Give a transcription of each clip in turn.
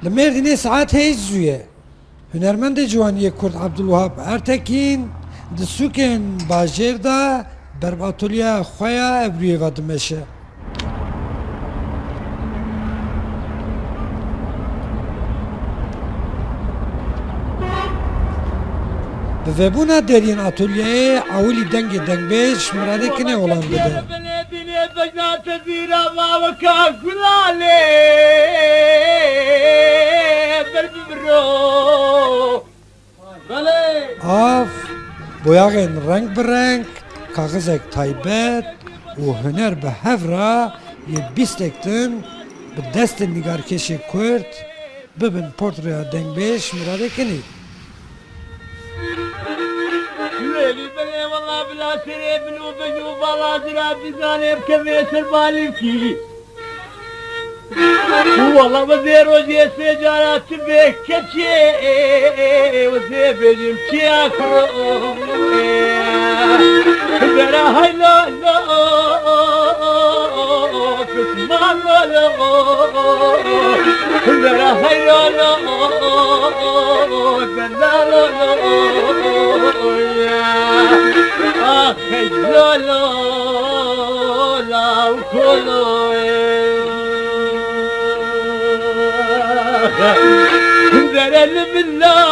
Merdinê saet hêj zûye. Hunermendê ciwaniyê Kurd Abdulwahab Ertekîn di sûkên bajêr de berbatoliya xwe ya Ebrûyê ve dimeşe. Bi vebûna deriyên atölyeyê ewilî dengê dengbêj miradekînê olan bide. Av, boyaxên reng bi reng, kaxizek taybet û huner bi hev re yê bîstek din bi destên nîgarkêşê Kurd bibin portreya dengbêj miradekînê. ليلي بني والله بلا شري بنو بجو بالا زرا بزاني بكميس المالكي والله وزير وزير سجارات بك كتشي وزير بجم تياكو برا هاي لا لا كسمان لا برا هاي لا لا لا لا لا لا وكله درل بالله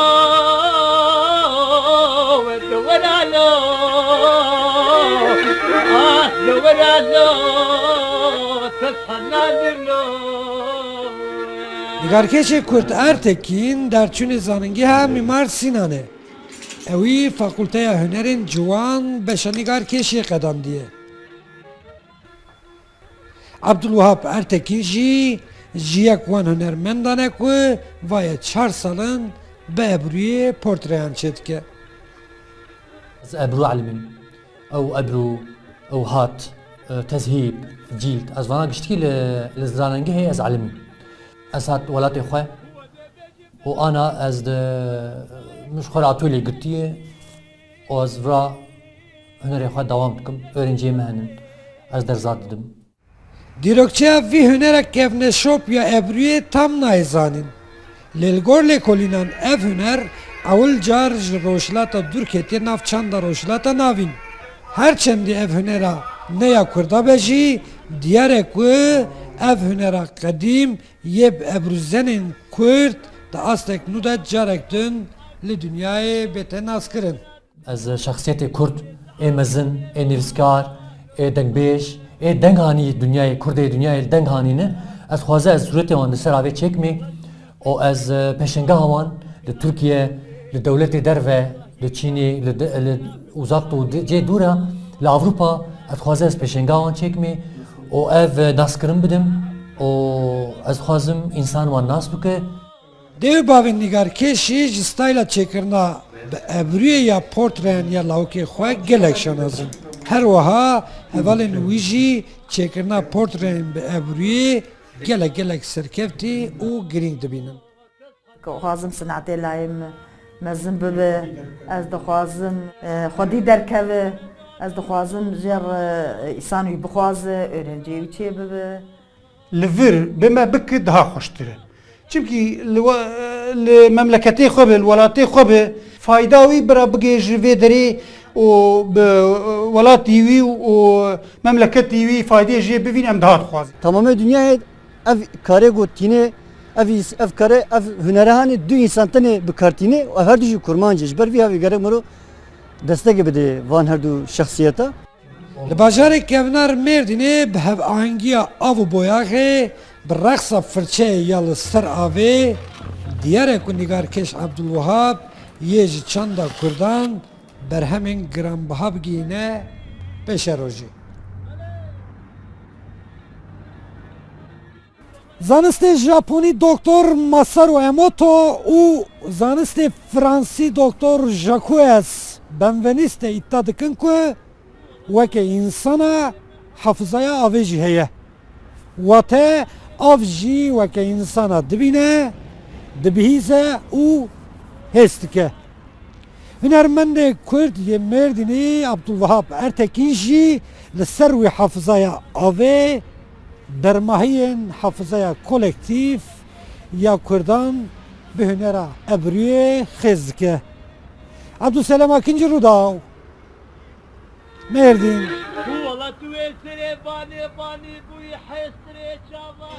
ودور على دور على تصحنا لله Nîgarkêşê Kurd Ertekîn derçûnê zanîngî he Mîmar Sinanê. Ewî Fakûlteya Hunerên Ciwan beşa nîgarkêşiyê qedandiye. Abdulwahab Ertekîn jî ji yek wan hunermendan e ku vaye 4 salin bi Ebrûyê portreyan çêdike. از ابرو علمين او ابرو او هات تذهيب جيلد از وانا قشتكي لزراننجي هي از علمي از هات ولاتي خواه وانا از مش خوراتو لي قلتيه و از فرا هنري خواه دوام بكم öğrenciye mehenen az derzat dedim. Dîrokçeya vî hunerek kevneşop ya Ebrûyê tam nayzanin. Lêlgor lêkolînan ev huner ewil car ji rojhilata Dûrketê nav çanda rojhilata navîn. Herçendî ev hunera neya Kurda be jî diyare ku ev hunera qedîm yê bi ebrûzenên Kurd di astek nû de carek din li dunyayê bête naskirin. از شخصیت کرد ای مزن ای نویسکار ای دنگبیش ای دنگهانی دنیای کرد دنیای دنگهانی نه از خوازه از صورت وان سر آوی چکمی و از پشنگه هوان لترکیه لدولت دروه لچینی لوزاق تو جه دوره لأوروپا از خوازه از پشنگه هوان چکمی و اف ناسکرم بدم و از خوازم انسان وان ناس بکه Dêw bavên nîgarkêşî ji stayla çêkirina bi Ebrûyê ya portreyan ya lawikê xwe gelek şanazin. Her wiha hevalên wî jî çêkirina portreyên bi Ebrûyê gelek serkeftî û girîng dibînin. خوازم صنعتي لایم مزن ببه از دخوازم خودی درکوه از دخوازم جر ایسانوی بخوازه öğrenciye çê bibe li vir bime bike daha xweştir e. Çimkî li memleketê xwe bi li welatê xwe bi fayda wî bira bigê ji vê derê û bi welatî wî û memleketî wî faydê jê bivîn em daha dixwazin. Tamamı dünyaya ev kare gotine ev kare ev hünerhane dü insan tane bi kartine ev her düşü kurmancı ber vi havi gerek muru destek bide van her du şahsiyeta Li bajarê kevnar Mêrdînê bi hevangiya av û boyaxê bi reqsa firçeyê ya li ser avê diyare ku nîgarkêş Abdulwahab yê ji çanda Kurdan berhemên giranbiha bigihîne pêşe rojê. Zanistê Japonî Doktor Masaru Emoto û zanistê Fransî Doktor Jacques Benveniste îddia dikin ku weke însana hefzaya avê jî heye. Wate av jî weke însana dibîne, dibihîze û hês dike. Hunermendê Kurd yê Mêrdînê Abdulwahab Ertekîn jî li ser wî hefzaya avê dermahiyên hefzaya kolektif ya Kurdan bi hunera ebrûyê xêz dike. Abdüselam Akıncı Rudaw. Merdin. والله تو سري باني باني بوي حسري شافا